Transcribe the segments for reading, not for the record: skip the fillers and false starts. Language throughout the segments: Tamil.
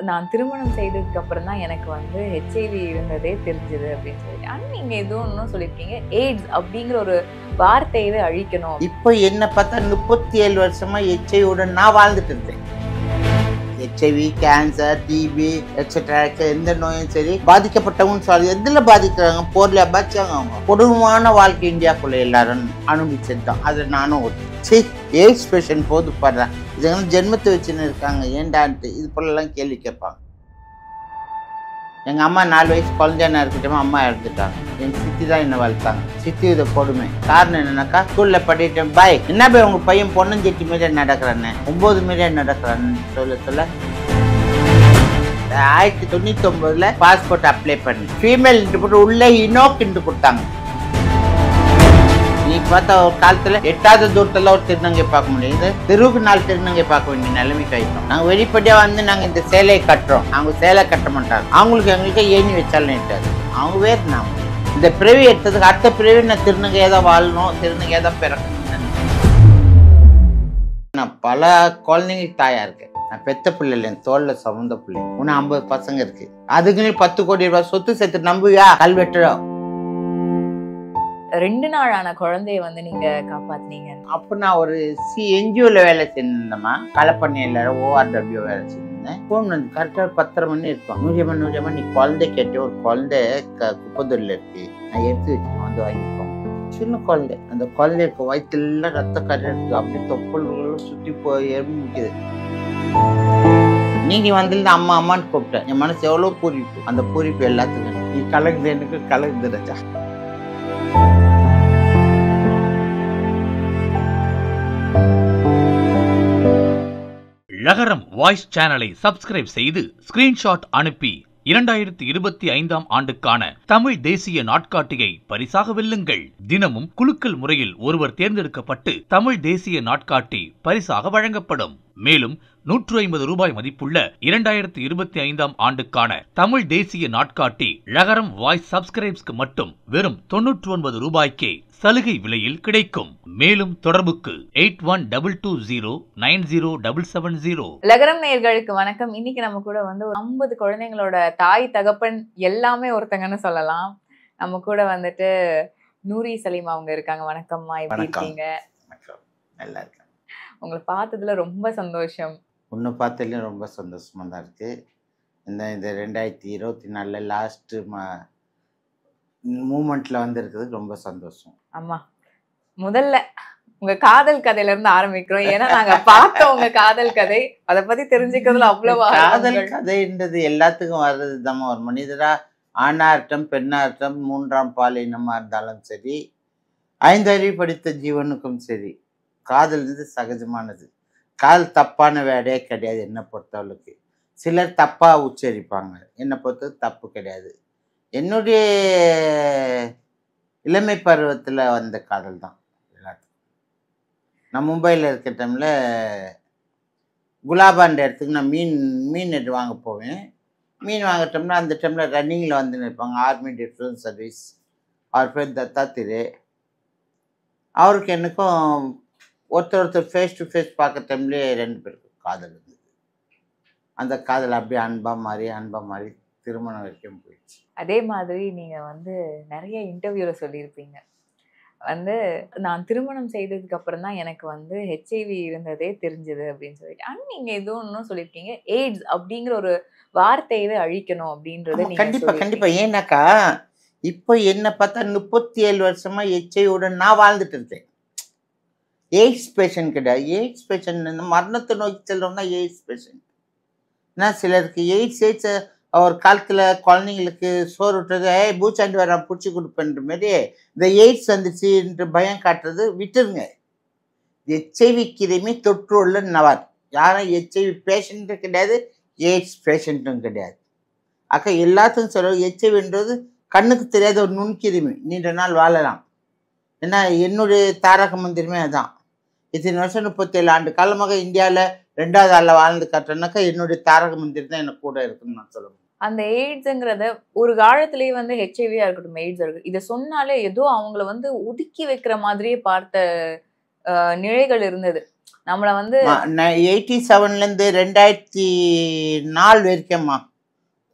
நான் திருமணம் செய்ததுக்கு அப்புறம் தான் எனக்கு வந்து ஹெச்ஐவி இருந்ததே தெரிஞ்சது அப்படின்னு சொல்லிட்டு. ஆனா நீங்க ஏதோ ஒன்றும் சொல்லியிருக்கீங்க, எய்ட்ஸ் அப்படிங்கிற ஒரு வார்த்தையவே அழிக்கணும். இப்போ என்ன பார்த்தா 37 வருஷமா ஹெச்ஐவியுடன் நான் வாழ்ந்துட்டு இருந்தேன். ஹெச்ஐவி, கேன்சர், டிபி எக்ஸெட்ரா எந்த நோயும் சரி பாதிக்கப்பட்டவங்க சொல்லி எதில் பாதிக்கிறாங்க, போர்ல பாதிச்சாங்க. அவங்க கொடூரமான வாழ்க்கை இந்தியாக்குள்ள எல்லாரும் அனுபவிச்சது தான். அதை நானும் எய்ட்ஸ் பேஷண்ட் போது பாடுறேன், இதுங்க ஜென்மத்தை வச்சுன்னு இருக்காங்க ஏண்டான்ட்டு இது போலலாம் கேள்வி கேட்பாங்க. எங்கள் அம்மா 4 வயசு குழந்தையா இருக்கட்டும் அம்மா இறந்துட்டாங்க. என் சித்தி தான் என்ன வளர்த்தாங்க. சித்தி இதை கொடுமை. காரணம் என்னன்னாக்கா, ஸ்கூலில் படிட்டேன் பாய் என்ன போய் உங்கள் பையன் பொண்ணஞ்செட்டி மீறிய நடக்கிறான்னு 9 மீறிய நடக்கிறான்னு சொல்ல 1999 பாஸ்போர்ட் அப்ளை பண்ணி ஃபீமேல் போட்டு உள்ளே இனோக் கொடுத்தாங்க. நீ பார்த்தா ஒரு காலத்துல 8வது தூரத்துல ஒரு திருநங்கை பார்க்க முடியுது, தெருவுக்கு 4 திருநங்கை பார்க்க வேண்டிய நிலைமைக்கு ஆயிட்டோம். நாங்க வெளிப்படையா வந்து நாங்க இந்த சேலையை கட்டுறோம், அவங்க சேலை கட்ட மாட்டாங்க. அவங்களுக்கு எங்களுக்கு ஏணி வச்சாலும் எட்டாது. அவங்க வேறு நாம இந்த பிறவி எடுத்ததுக்கு அடுத்த பிறவி நான் திருநங்கையா தான் வாழணும், திருநங்கையா தான் பிறக்கணும். நான் பல குழந்தைங்களுக்கு தாயா இருக்கேன். நான் பெத்த பிள்ளை இல்லை, என் தோல்ல சமந்த பிள்ளை. இன்னும் 50 பசங்க இருக்கு. அதுக்குன்னு 10 கோடி ரூபாய் சொத்து சேர்த்து நம்புவியா? கல்வெட்டுறோம். 2 நாளான குழந்தைய வந்து நீங்க காப்பாத்தினீங்க. அப்போ நான் ஒரு என்ஜிஓல வேலை செஞ்சிருந்தேம்மா. களப்பண்ணையில் ORW வேலை செஞ்சிருந்தேன். ஃபோன் வந்து கரெக்டாக 10:30 மணி இருக்கும். நூறியம்மா நீ குழந்தை கேட்டு, ஒரு குழந்தை குப்பத்தூரில் இருக்கு, நான் எடுத்து வச்சுருக்கேன், வந்து வாங்கிப்போம். சின்ன குழந்தை, அந்த குழந்தைக்கு வயிற்றுல ரத்த கரை இருக்கு, அப்படியே தொப்புள்களும் சுற்றி போய் எறும்பிக்குது. நீங்க வந்திருந்த அம்மா அம்மான்னு கூப்பிட்டேன். என் மனசு எவ்வளோ பூரிப்பு. அந்த பூரிப்பு எல்லாத்துக்கும் நீ கலங்குது, எனக்கு கலங்குது ராஜா. லகரம் வாய்ஸ் சேனலை சப்ஸ்கிரைப் செய்து ஸ்கிரீன்ஷாட் அனுப்பி 2025ஆம் ஆண்டுக்கான தமிழ் தேசிய நாட்காட்டியை பரிசாக வெல்லுங்கள். தினமும் குலுக்கல் முறையில் ஒருவர் தேர்ந்தெடுக்கப்பட்டு தமிழ் தேசிய நாட்காட்டி பரிசாக வழங்கப்படும். மேலும் 150 ரூபாய் மதிப்புள்ள 2025ஆம் ஆண்டுக்கான தமிழ் தேசிய நாட்காட்டி லகரம் வாய்ஸ் சப்ஸ்கிரைப்ஸ்க்கு மட்டும் வெறும் 99 ரூபாய்க்கே சலுகை விலையில் கிடைக்கும். மேலும் தொடர்புக்கு 8122090770. லகரம் நேயர்களுக்கு வணக்கம். இன்னைக்கு நம்ம கூட வந்து 50 குழந்தைங்களோட தாய் தகப்பன் எல்லாமே ஒருத்தங்கன்னு சொல்லலாம். நம்ம கூட வந்துட்டு நூரி சலீம் அவங்க இருக்காங்க. வணக்கம்மா, எப்படி இருக்கீங்க? நல்லா இருக்கேன். உங்களை பார்த்ததுல ரொம்ப சந்தோஷம். உன்னை பார்த்ததுலேயும் ரொம்ப சந்தோஷமாக தான் இருக்குது. இந்த 2024 லாஸ்ட்டு மூமெண்ட்டில் வந்துருக்குது ரொம்ப சந்தோஷம். அம்மா, முதல்ல உங்க காதல் கதையில இருந்து ஆரம்பிக்கிறோம். ஏன்னா நாங்க பார்த்தோம் உங்க காதல் கதை, அதை பத்தி தெரிஞ்சுக்கிறதுல அவ்வளவு காதல் கதைன்றது எல்லாத்துக்கும் வர்றது தான். ஒரு மனிதரா ஆணார்த்தம் பெண்ணார்த்தம் 3ஆம் பாலினமாக இருந்தாலும் சரி, 5 அறிவு படித்த ஜீவனுக்கும் சரி, காதல் சகஜமானது. காதல் தப்பான வேலையே கிடையாது என்னை பொறுத்தவளுக்கு. சிலர் தப்பாக உச்சரிப்பாங்க, என்னை பொறுத்தது தப்பு கிடையாது. என்னுடைய இளமை பருவத்தில் வந்த காதல் தான் எல்லாத்துக்கும். நான் மும்பையில் இருக்கிற டைமில் குலாபாண்ட இடத்துக்கு நான் மீன் எடுத்து வாங்க போவேன். மீன் வாங்கிட்டோம்னா அந்த டைமில் ரன்னிங்கில் வந்து நிற்பாங்க ஆர்மி டிஃபென்ஸ் சர்வீஸ். அவர் பேர் தத்தாத்திரே. அவருக்கு எனக்கும் ஒருத்தர் ஃபேஸ் டு ஃபேஸ் பார்க்குற டைம்லேயே 2 பேருக்கு காதல் இருந்தது. அந்த காதல் அப்படியே அன்பாக மாறி திருமணம் வரைக்கும் போயிடுச்சு. அதே மாதிரி நீங்க வந்து நிறைய இன்டர்வியூல சொல்லியிருப்பீங்க, வந்து நான் திருமணம் செய்ததுக்கு அப்புறம் தான் எனக்கு வந்து ஹெச்ஐவி இருந்ததே தெரிஞ்சது அப்படின்னு சொல்லிட்டு. ஆனா நீங்க ஏதோ ஒன்றும் சொல்லியிருக்கீங்க, எய்ட்ஸ் அப்படிங்கிற ஒரு வார்த்தையவே அழிக்கணும் அப்படின்றது. கண்டிப்பா. ஏன்னாக்கா இப்போ என்ன பார்த்தா 37 வருஷமா ஹெச்ஐவியுடன் நான் வாழ்ந்துட்டு இருக்கேன். எய்ட்ஸ் பேஷண்ட் கிடையாது. எய்ட்ஸ் பேஷண்ட் மரணத்தை நோக்கி செல்றோம்னா எய்ட்ஸ் பேஷண்ட். ஏன்னா சிலருக்கு எய்ட்ஸ் ஒரு காலத்தில் குழந்தைங்களுக்கு சோறு விட்டுறது, பூச்சாண்டி வர பிடிச்சி கொடுப்பேன்ற மாரி இந்த எய்ட்ஸ் வந்துச்சுன்ற பயம் காட்டுறது விட்டுருங்க. ஹெச்ஐவி கிருமி தொற்று உள்ள நபர். யாரும் ஹெச்ஐவி பேஷண்ட்டும் கிடையாது, எய்ட்ஸ் பேஷண்ட்டும் கிடையாது. அக்கா எல்லாத்துக்கும் சொல்லுவோம், ஹெச்ஐவின்றது கண்ணுக்கு தெரியாத ஒரு நுண்கிருமி, நீண்ட நாள் வாழலாம். ஏன்னா என்னுடைய தாரக மந்திரமே அதுதான். இத்தனை வருஷம் 37 ஆண்டு காலமாக இந்தியாவில் 2வது ஆளில் வாழ்ந்து காட்டுறேன்னாக்கா என்னுடைய தாரக மந்திரம் தான் எனக்கு கூட இருக்குன்னு நான் சொல்லுவேன். அந்த எய்ட்ஸ்ங்கிறத ஒரு காலத்திலேயே வந்து ஹெச்ஐவியா இருக்கட்டும், எய்ட்ஸ் இருக்கு, இதை சொன்னாலே ஏதோ அவங்கள வந்து ஒதுக்கி வைக்கிற மாதிரியே பார்த்த நிலைகள் இருந்தது. நம்மள வந்து 87லேருந்து 2004 வரைக்கும்மா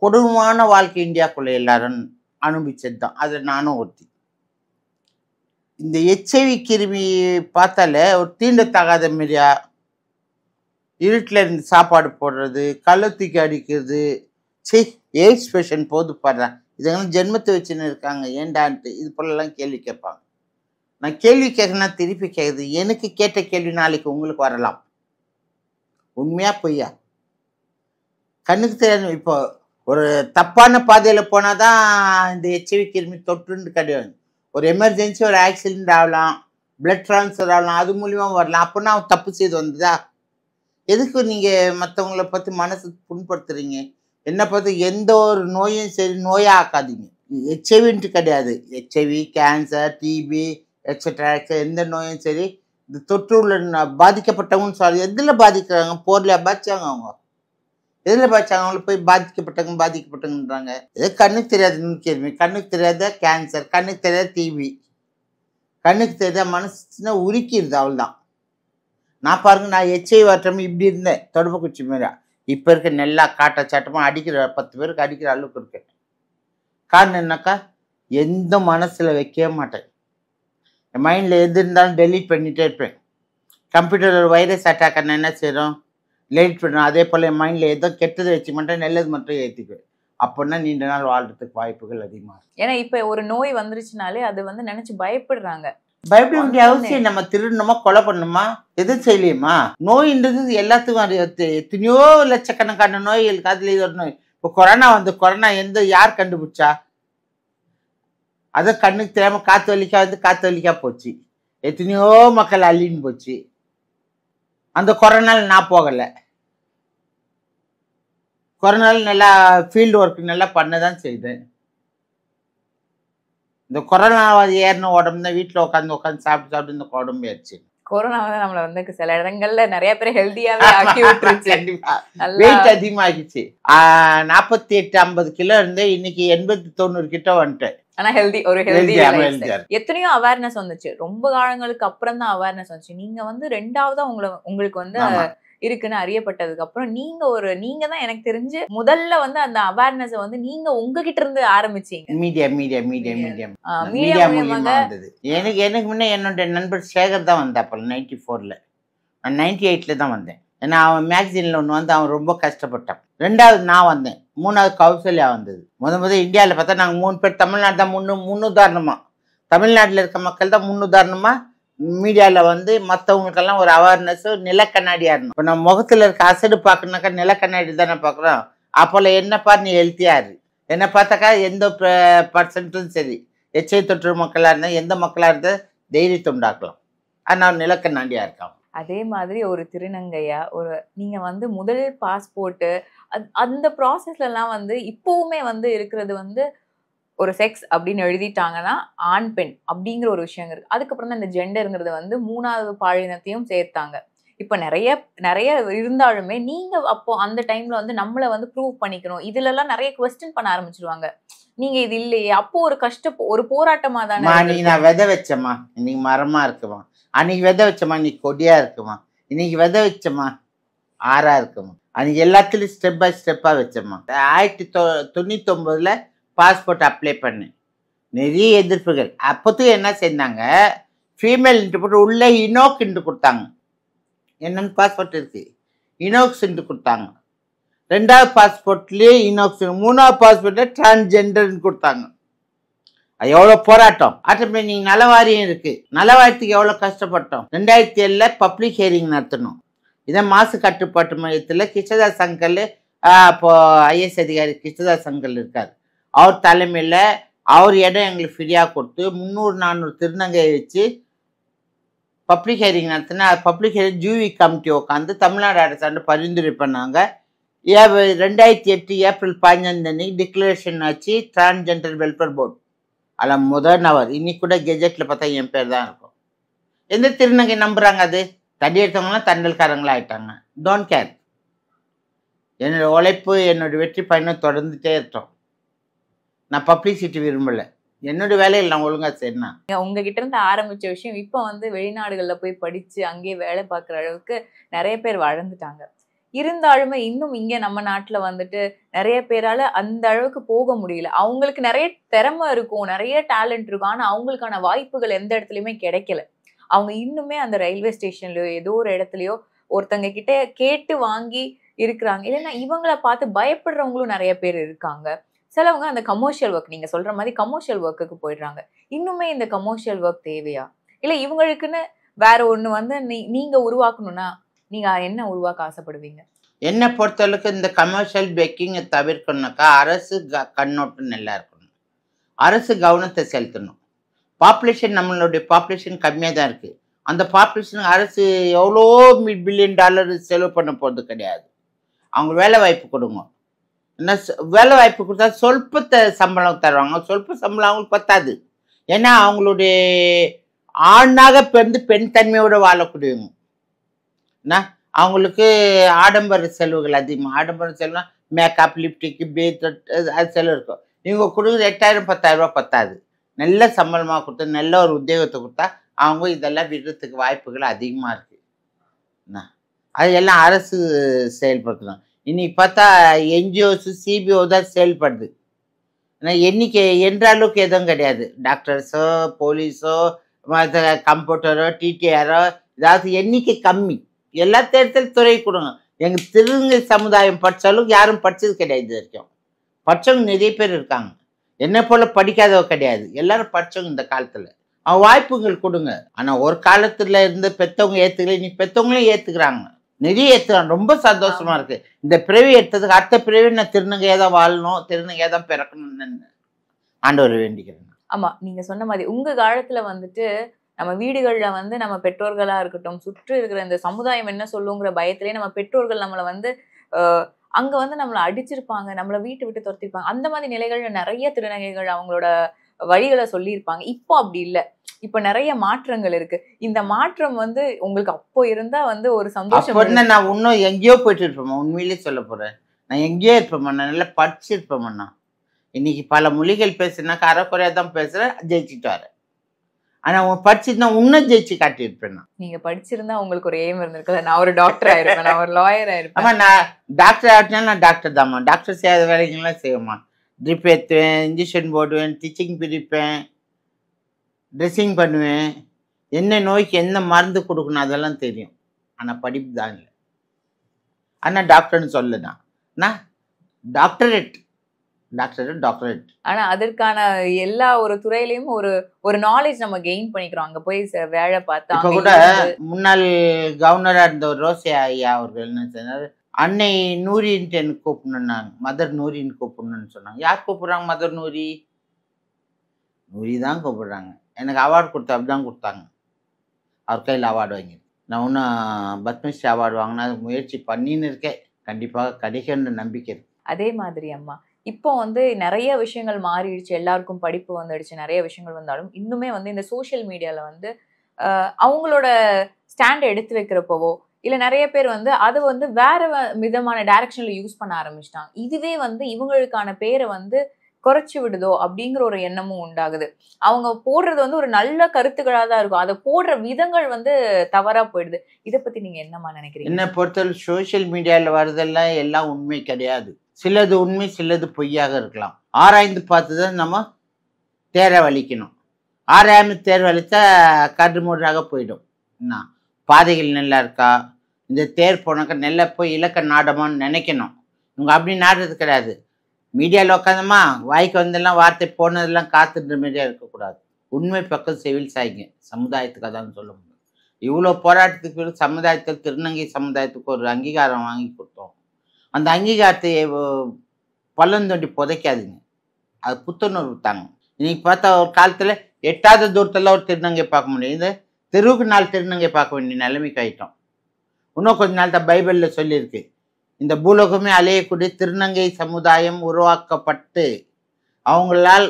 கொடூரமான வாழ்க்கை இந்தியாக்குள்ள எல்லாரும் அனுபவிச்சது தான். அது நானும் ஒருத்தி. இந்த HIV கிருமி பார்த்தாலே ஒரு தீண்டத்தகாத மாரியா, இருட்டில் இருந்து சாப்பாடு போடுறது, கள்ளத்தூக்கி அடிக்கிறது, சே எய்ட்ஸ் பேஷண்ட் போது பாடுறேன், இதெல்லாம் ஜென்மத்தை வச்சுன்னு இருக்காங்க ஏண்டான்ட்டு இது போலலாம் கேள்வி கேட்பாங்க. நான் கேள்வி கேட்கணும்னா திருப்பி கேட்குது, எனக்கு கேட்ட கேள்வி நாளைக்கு உங்களுக்கு வரலாம். உண்மையா பொய்யா? கண்ணுக்கு தெரியாது. இப்போ ஒரு தப்பான பாதையில் போனால் தான் இந்த HIV கிருமி தொற்றுன்னு கிடையாது. ஒரு எமர்ஜென்சி, ஒரு ஆக்சிடென்ட் ஆகலாம், பிளட் ட்ரான்ஸ்ஃபர் ஆகலாம், அது மூலியமா வரலாம். அப்போனா அவன் தப்பு செய்து வந்ததா? எதுக்கு நீங்கள் மற்றவங்கள பற்றி மனசு புண்படுத்துறீங்க? என்னை பார்த்து எந்த ஒரு நோயும் சரி நோயாக ஆக்காதீங்க. HIV கிடையாது, HIV, கேன்சர், டிபி எக்ஸட்ரா எந்த நோயும் சரி இந்த தொற்று உள்ள பாதிக்கப்பட்டவங்கன்னு சொல்லி எதில் பாதிக்கிறாங்க? போர்லையா பாதிச்சாங்க? அவங்க எதில் பாதிச்சாங்க? அவங்களுக்கு போய் பாதிக்கப்பட்டவங்கன்றாங்க. எது கண்ணுக்கு தெரியாது கேள்வி, கண்ணுக்கு தெரியாத கேன்சர், கண்ணுக்கு தெரியாத டிபி, கண்ணுக்கு தெரியாத மனசுனா உரிக்கிடுது, அவள்தான். நான் பாருங்க, நான் HIV வாட்டம் இப்படி இருந்தேன், தொடர்பு குச்சி மாரியா. இப்போ இருக்க நல்லா காட்டச்சாட்டமாக அடிக்கிற 10 பேருக்கு அடிக்கிற அளவுக்கு இருக்கேன். காரணம் என்னக்கா, எந்த மனசில் வைக்கவே மாட்டேன். என் மைண்டில் எது இருந்தாலும் டெலீட் பண்ணிகிட்டே இருப்பேன். கம்ப்யூட்டர் வைரஸ் அட்டாக் பண்ண என்ன செய்கிறோம், டெலீட் பண்ணுறோம். அதே போல் என் மைண்டில் எதோ கெட்டதை வச்சு மட்டும் நல்லது மட்டும் ஏற்றிக்குவேன். அப்படின்னா நீண்ட நாள் வாழ்றதுக்கு வாய்ப்புகள் அதிகமாக இருக்கும். ஏன்னா இப்போ ஒரு நோய் வந்துருச்சுனாலே அது வந்து நினைச்சு பயப்படுறாங்க. பயப்பட வேண்டிய அவசியம், நம்ம திருடணுமா, கொலை பண்ணணுமா, எதுவும் செய்யலையுமா? நோயின்றது எல்லாத்துக்கும் எத்தனையோ லட்சக்கணக்கான நோய்களுக்கு அதுல இது ஒரு நோய். இப்போ கொரோனா வந்து, கொரோனா யார் கண்டுபிடிச்சா? அதை கண்ணுக்கு தெரியாம காத்து வலிக்கா போச்சு, எத்தனையோ மக்கள் அள்ளின்னு போச்சு. அந்த கொரோனால நான் போகலை. கொரோனால நல்லா ஃபீல்டு ஒர்க் நல்லா பண்ணதான் செய்தேன். இந்த கொரோனா ஏறின உடம்பு தான் வீட்டில் உட்காந்து சாப்பிட்டு இந்த உடம்பு ஆயிடுச்சு. கொரோனா வந்து நம்மள வந்து சில இடங்கள்ல நிறைய பேர் ஹெல்தியாவே ஆக்கி விட்டுருச்சு. கண்டிப்பா வெயிட் அதிகமாகிச்சு. 48-50 கிலோ இருந்தேன், இன்னைக்கு 80-90 கிட்ட வந்துட்டேன். ஆனா ஒரு ஹெல்தி எத்தனையோ அவேர்னஸ் வந்துச்சு. ரொம்ப காலங்களுக்கு அப்புறம் தான் அவேர்னஸ் வந்துச்சு. நீங்க வந்து ரெண்டாவதா உங்களுக்கு வந்து இருக்குன்னு அறியப்பட்டதுக்கு அப்புறம் நீங்க தான் எனக்கு தெரிஞ்சு முதல்ல வந்து அந்த அவேர்னஸ் வந்து நீங்க உங்ககிட்ட இருந்து ஆரம்பிச்சீங்க. மீடியா மூலமா வந்தது. எனக்கு முன்ன என்னோட நண்பர் சேகர் தான் வந்தா. அப்ப 94ல, நான் 98ல தான் வந்தேன். ஏன்னா அவன் மேக்சின்ல ஒன்று வந்து அவன் ரொம்ப கஷ்டப்பட்டான். 2வது நான் வந்தேன். 3வது கௌசல்யா வந்தது. முதல் இந்தியாவில் பார்த்தா நாங்கள் 3 பேர். தமிழ்நாடு தான் முன்னுதாரணமா, தமிழ்நாட்டில் இருக்க மக்கள் தான் முன்னுதாரணமா மீடியாவில் வந்து மற்றவங்களுக்கெல்லாம் ஒரு அவேர்னஸ், நிலக்கண்ணாடியாக இருந்தோம். இப்போ நம்ம முகத்தில் இருக்க அசடு பார்க்கணுனாக்கா நிலக்கண்ணாடி தானே பார்க்குறோம். அப்போல என்னப்பா நீ ஹெல்த்தியாரு, என்னை பார்த்தாக்கா எந்த பர்சன்ட்டும் சரி HIV தொற்று மக்களாக இருந்தால் எந்த மக்களாக இருந்தால் தைரியத்தை உண்டாக்கலாம். ஆனால் நிலக்கண்ணாடியாக இருக்கான். அதே மாதிரி ஒரு திருநங்கையா நீங்க வந்து முதல் பாஸ்போர்ட்டு அந்த ப்ராசஸ்லாம் வந்து இப்போவுமே வந்து இருக்கிறது வந்து ஒரு செக்ஸ் அப்படின்னு எழுதிட்டாங்கன்னா ஆண் பெண் அப்படிங்கிற ஒரு விஷயம் இருக்கு. அதுக்கப்புறம் தான் இந்த ஜெண்டருங்கிறது வந்து 3வது பாலினத்தையும் சேர்த்தாங்க. இப்போ நிறைய இருந்தாலுமே நீங்க அப்போ அந்த டைம்ல வந்து நம்மளை வந்து ப்ரூவ் பண்ணிக்கணும், இதுலலாம் நிறைய குவெஸ்டின் பண்ண ஆரம்பிச்சிருவாங்க. நீங்க இது இல்லையே, அப்போ ஒரு போராட்டமா தானே. இன்னைக்கு நான் விதை வச்சேம்மா, இன்னைக்கு மரமா இருக்குமா, அன்னைக்கு விதை வச்சோமா இன்னைக்கு கொடியா இருக்குமா, இன்னைக்கு விதை வச்சோமா ஆறா இருக்குமா, அன்னைக்கு எல்லாத்துலயும் ஸ்டெப் பை ஸ்டெப்பா வச்சோமா. 1999ல பாஸ்போர்ட் அப்ளை பண்ணேன். நிறைய எதிர்ப்புகள். அப்போதும் என்ன செஞ்சாங்க, ஃபீமேல் போட்டு உள்ளே இனோக் கொடுத்தாங்க. என்னன்னு பாஸ்போர்ட் இருக்கு, இனோக்ஸ் கொடுத்தாங்க. 2வது பாஸ்போர்ட்லேயே இனோக்ஸ், 3வது பாஸ்போர்ட்ல டிரான்ஸ்ஜெண்டர்னு கொடுத்தாங்க. அது எவ்வளோ போராட்டம். ஆட்டோமே நீங்கள் நலவாரியம் இருக்கு, நலவாரியத்துக்கு எவ்வளோ கஷ்டப்பட்டோம். 2007ல் பப்ளிக் ஹியரிங் நடத்தணும். இதை மாசு கட்டுப்பாட்டு மையத்தில் கிருஷ்ணதாஸ் அங்கல், இப்போ IS அதிகாரி கிருஷ்ணதாஸ் அங்கல் இருக்கார், அவர் தலைமையில் அவர் இடம் எங்களுக்கு ஃப்ரீயாக கொடுத்து 300-400 திருநங்கையை வச்சு பப்ளிக் ஹியரிங் நடத்தினா. பப்ளிக் ஹியரிங் ஜூவி கமிட்டி உட்காந்து தமிழ்நாடு அரசாண்டு பரிந்துரை பண்ணாங்க. 2008 ஏப்ரல் 15 அன்னைக்கு டிக்ளரேஷன் ஆச்சு டிரான்ஸ்ஜெண்டர் வெல்ஃபேர் போர்டு. அதில் முதல் நபர் இன்னைக்கு கூட கெஜெட்டில் பார்த்தா என் பேர் தான் இருக்கும். எந்த திருநங்கை நம்புகிறாங்க? அது தடி எடுத்தவங்களாம் தண்டல்காரங்களா ஆயிட்டாங்க. Don't care. என்னோடய உழைப்பு, என்னோடய வெற்றி பயணம் தொடர்ந்துட்டே இருக்கோம். நான் பப்ளிசிட்டி விரும்பலை. என்னுடைய வேலையில் நான் ஒழுங்கா செய்யணும். உங்ககிட்ட இருந்து ஆரம்பிச்ச விஷயம் இப்போ வந்து வெளிநாடுகள்ல போய் படிச்சு அங்கேயே வேலை பார்க்குற அளவுக்கு நிறைய பேர் வளர்ந்துட்டாங்க. இருந்தாலுமே இன்னும் இங்க நம்ம நாட்டுல வந்துட்டு நிறைய பேரால அந்த அளவுக்கு போக முடியல. அவங்களுக்கு நிறைய திறமை இருக்கும், நிறைய டேலண்ட் இருக்கும். ஆனா அவங்களுக்கான வாய்ப்புகள் எந்த இடத்துலயுமே கிடைக்கல. அவங்க இன்னுமே அந்த ரயில்வே ஸ்டேஷன்லயோ ஏதோ ஒரு இடத்துலயோ ஒருத்தங்க கிட்ட கேட்டு வாங்கி இருக்கிறாங்க. இல்லைன்னா இவங்கள பார்த்து பயப்படுறவங்களும் நிறைய பேர் இருக்காங்க. சிலவங்க அந்த கமர்ஷியல் ஒர்க், நீங்க சொல்ற மாதிரி கமர்ஷியல் ஒர்க்குக்கு போயிடுறாங்க. இன்னுமே இந்த கமர்ஷியல் ஒர்க் தேவையா? இல்ல இவங்களுக்குன்னு வேற ஒண்ணு வந்து நீங்க உருவாக்கணும்னா நீங்க என்ன உருவாக்க ஆசைப்படுவீங்க? என்னை பொறுத்தளவுக்கு இந்த கமர்ஷியல் பேக்கிங்கை தவிர்க்கணும்னாக்கா அரசு கண்ணோட்டம் நல்லா இருக்கணும். அரசு கவனத்தை செலுத்தணும். பாப்புலேஷன், நம்மளுடைய பாப்புலேஷன் கம்மியாக தான் இருக்குது. அந்த பாப்புலேஷனுக்கு அரசு எவ்வளோ பில்லியன் டாலர் செலவு பண்ண போகிறது கிடையாது. அவங்க வேலை வாய்ப்பு கொடுங்க. என்ன வேலை வாய்ப்பு கொடுத்தா சொல்ப சம்பளம் தருவாங்க. சொல்ப சம்பளம் அவங்களுக்கு பத்தாது. ஏன்னா அவங்களுடைய ஆணாக பிறந்து பெண் தன்மையோடு வாழக்கூடியவங்க. என்ன அவங்களுக்கு ஆடம்பர செலவுகள் அதிகமாக. ஆடம்பர செலவுனா மேக்கப், லிப்டிக்கு, அது செலவு இருக்கும். இவங்க கொடுக்குற 8,000 10,000 ரூபா பத்தாது. நல்ல சம்பளமாக கொடுத்தா, நல்ல ஒரு உத்தியோகத்தை கொடுத்தா அவங்க இதெல்லாம் விடுறதுக்கு வாய்ப்புகள் அதிகமாக இருக்குது. என்ன அது எல்லாம் அரசு செயல்படுத்தணும். இன்னைக்கு பார்த்தா என்ஜிஓஸ், சிபிஓ தான் செயல்படுது. ஏன்னா எண்ணிக்கை என்ற அளவுக்கு எதுவும் கிடையாது. டாக்டர்ஸோ, போலீஸோ, கம்ப்யூட்டரோ, டிடிஆரோ, ஏதாவது எண்ணிக்கை கம்மி. எல்லா தேர்தல் துறை கொடுங்க. எங்கள் திருநங்கை சமுதாயம் படித்த அளவுக்கு யாரும் படித்தது கிடையாது. இது வரைக்கும் படித்தவங்க நிறைய பேர் இருக்காங்க. என்னை போல் படிக்காதவ கிடையாது. எல்லாரும் படித்தவங்க இந்த காலத்தில். அவன் வாய்ப்புகள் கொடுங்க. ஆனால் ஒரு காலத்தில் இருந்து பெற்றவங்க ஏற்றுக்கல, இன்னைக்கு பெற்றவங்களையும் ஏற்றுக்கிறாங்க. நிறைய ஏற்றுக்கிறாங்க. ரொம்ப சந்தோஷமாக இருக்குது. இந்த பிறவி எடுத்ததுக்கு அடுத்த பிறவி நான் திருநங்கையாக தான் வாழணும், திருநங்கையாக தான் பிறக்கணும்னு ஆண்டவர் வேண்டிக்கிறேன். ஆமா, நீங்க சொன்ன மாதிரி உங்க காலத்துல வந்துட்டு நம்ம வீடுகள்ல வந்து நம்ம பெற்றோர்களா இருக்கட்டும், சுற்றி இருக்கிற இந்த சமுதாயம் என்ன சொல்லுங்கிற பயத்திலேயே நம்ம பெற்றோர்கள் நம்மளை வந்து அங்க வந்து நம்மளை அடிச்சிருப்பாங்க, நம்மளை வீட்டை விட்டு துரத்திருப்பாங்க. அந்த மாதிரி நிலைகள்ல நிறைய திருநங்கைகள் அவங்களோட வழிகளை சொல்லியிருப்பாங்க. இப்போ அப்படி இல்லை. இப்ப நிறைய மாற்றங்கள் இருக்கு. இந்த மாற்றம் வந்து உங்களுக்கு அப்போ இருந்தா வந்து ஒரு சந்தோஷம். நான் இன்னும் எங்கேயோ போயிட்டு இருப்பேன். உண்மையிலேயே சொல்ல போறேன், நான் எங்கேயோ இருப்பேன். நான் நல்லா படிச்சிருப்பேன். நான் இன்னைக்கு பல மொழிகள் பேசுனாக்கா அரைக்குறையா தான் பேசுறேன், ஜெயிச்சுட்டு வரேன். ஆனா உன் படிச்சுட்டு இன்னும் ஜெயிச்சு காட்டியிருப்பேன். நீங்க படிச்சிருந்தா உங்களுக்கு ஒரு எய்ம் இருந்திருக்குல்ல, நான் ஒரு டாக்டர் ஆயிருப்பேன், நான் ஒரு லாயர் ஆயிருப்பேன். ஆமா, நான் டாக்டர் ஆகிட்டேன்னா நான் டாக்டர் தான்மா. டாக்டர் செய்யாத வேலைகள்லாம் செய்வேம்மா. ட்ரிப் ஏற்றுவேன், இன்ஜெக்ஷன் போடுவேன், ஸ்டிச்சிங் பிரிப்பேன், ட்ரெஸ்ஸிங் பண்ணுவேன். என்ன நோய்க்கு என்ன மருந்து கொடுக்கணும் அதெல்லாம் தெரியும். ஆனால் படிப்பு தான் இல்லை. ஆனால் டாக்டர்னு சொல்லலாம். நான் டாக்டரேட். ஆனா அதற்கான எல்லா ஒரு துறையிலயும் ஒரு நாலேஜ் நம்ம கெயின் பண்ணிக்கிறோம். அங்க போய் வேலை பார்த்தா இப்ப கூட முன்னாள் கவர்னரா இருந்த ஒரு ரோசே ஐயா அவர்கள் என்ன சொன்னாரு, அன்னை நூரின்ட்டு எனக்கு கூப்பிடணுன்னாங்க. மதர் நூரின்னு கூப்பிடணும்னு சொன்னாங்க. யார் கூப்பிடுறாங்க? மதர் நூரி தான் கூப்பிடுறாங்க. எனக்கு அவார்டு கொடுத்தா அப்படிதான் கொடுத்தாங்க. அவர் கையில் அவார்டு வாங்கி நான் இன்னும் பத்மஸ்ரீ அவார்டு வாங்கினா முயற்சி பண்ணின்னு இருக்கேன். கண்டிப்பாக கிடைக்கின்ற நம்பிக்கை இருக்கு. அதே மாதிரி அம்மா இப்போ வந்து நிறைய விஷயங்கள் மாறிடுச்சு. எல்லாருக்கும் படிப்பு வந்துடுச்சு, நிறைய விஷயங்கள் வந்தாலும் இன்னுமே வந்து இந்த சோஷியல் மீடியால வந்து அவங்களோட ஸ்டாண்ட் எடுத்து வைக்கிறப்பவோ இல்ல நிறைய பேர் வந்து அது வந்து வேற விதமான டைரக்ஷன்ல யூஸ் பண்ண ஆரம்பிச்சிட்டாங்க. இதுவே வந்து இவங்களுக்கான பேரை வந்து குறைச்சி விடுதோ அப்படிங்கிற ஒரு எண்ணமும் உண்டாகுது. அவங்க போடுறது வந்து ஒரு நல்ல கருத்துக்களா தான் இருக்கும், அதை போடுற விதங்கள் வந்து தவறா போயிடுது. இதை பத்தி நீங்க என்னமா நினைக்கிறீங்க? என்ன பொறுத்தவரை சோசியல் மீடியால வருதெல்லாம் எல்லாம் உண்மை கிடையாது. சிலது உண்மை, சிலது பொய்யாக இருக்கலாம். ஆராய்ந்து பார்த்துதான் நம்ம தேர வலிக்கணும். ஆராய்ந்து தேர் வலித்தா கடுமுறாக போயிடும். என்ன பாதைகள் நல்லா இருக்கா, இந்த தேர் போனாக்கா நல்லா போய் இலக்க நாடமான்னு நினைக்கணும். இவங்க அப்படி நாடுறது கிடையாது. மீடியாவில் உட்காந்தமா வாய்க்கு வந்தெல்லாம் வார்த்தை போனதெல்லாம் காத்துன்ற மீடியா இருக்கக்கூடாது. உண்மை பக்கம் செவில் சாய்ங்க. சமுதாயத்துக்காக தான் சொல்ல முடியும். இவ்வளோ போராட்டத்துக்கு பிறகு சமுதாயத்தில் திருநங்கை சமுதாயத்துக்கு ஒரு அங்கீகாரம் வாங்கி கொடுத்தோம். அந்த அங்கீகாரத்தை பள்ளந்தோண்டி புதைக்காதுங்க. அது புத்துணர்வு தாங்க. இன்னைக்கு பார்த்தா ஒரு காலத்தில் எட்டாவது தூரத்தில் ஒரு திருநங்கை பார்க்க முடியும். இந்த தெருவுக்கு 4 திருநங்கை பார்க்க வேண்டிய நிலைமைக்கு ஆயிட்டோம். இன்னும் கொஞ்ச நாள் தான் பைபிளில் சொல்லியிருக்கு, இந்த பூலோகமே அலையக்கூடிய திருநங்கை சமுதாயம் உருவாக்கப்பட்டு அவங்களால்